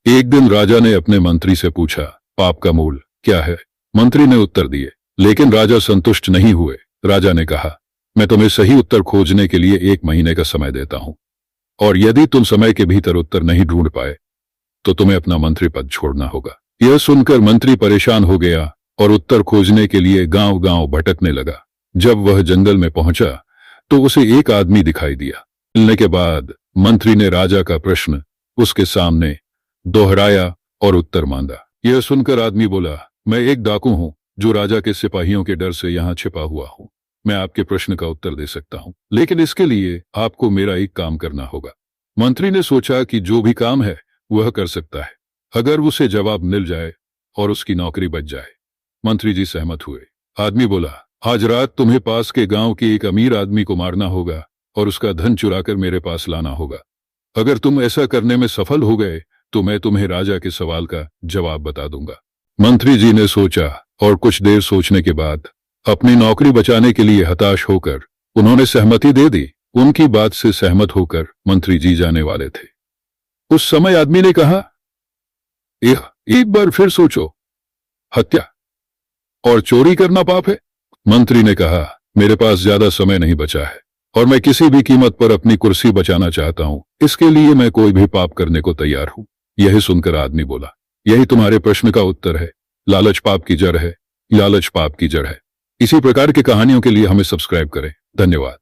एक दिन राजा ने अपने मंत्री से पूछा, पाप का मूल क्या है? मंत्री ने उत्तर दिए, लेकिन राजा संतुष्ट नहीं हुए। राजा ने कहा, मैं तुम्हें सही उत्तर खोजने के लिए 1 महीने का समय देता हूं, और यदि तुम समय के भीतर उत्तर नहीं ढूंढ पाए तो तुम्हें अपना मंत्री पद छोड़ना होगा। यह सुनकर मंत्री परेशान हो गया और उत्तर खोजने के लिए गांव-गांव भटकने लगा। जब वह जंगल में पहुंचा तो उसे एक आदमी दिखाई दिया। मिलने के बाद मंत्री ने राजा का प्रश्न उसके सामने दोहराया और उत्तर मांगा। यह सुनकर आदमी बोला, मैं एक डाकू हूं जो राजा के सिपाहियों के डर से यहां छिपा हुआ हूं। मैं आपके प्रश्न का उत्तर दे सकता हूं, लेकिन इसके लिए आपको मेरा एक काम करना होगा। मंत्री ने सोचा कि जो भी काम है वह कर सकता है, अगर उसे जवाब मिल जाए और उसकी नौकरी बच जाए। मंत्री जी सहमत हुए। आदमी बोला, आज रात तुम्हें पास के गांव के एक अमीर आदमी को मारना होगा और उसका धन चुराकर मेरे पास लाना होगा। अगर तुम ऐसा करने में सफल हो गए तो मैं तुम्हें राजा के सवाल का जवाब बता दूंगा। मंत्री जी ने सोचा और कुछ देर सोचने के बाद अपनी नौकरी बचाने के लिए हताश होकर उन्होंने सहमति दे दी। उनकी बात से सहमत होकर मंत्री जी जाने वाले थे। उस समय आदमी ने कहा, एक बार फिर सोचो, हत्या और चोरी करना पाप है? मंत्री ने कहा, मेरे पास ज्यादा समय नहीं बचा है और मैं किसी भी कीमत पर अपनी कुर्सी बचाना चाहता हूं। इसके लिए मैं कोई भी पाप करने को तैयार हूं। यही सुनकर आदमी बोला, यही तुम्हारे प्रश्न का उत्तर है। लालच पाप की जड़ है। लालच पाप की जड़ है। इसी प्रकार की कहानियों के लिए हमें सब्सक्राइब करें। धन्यवाद।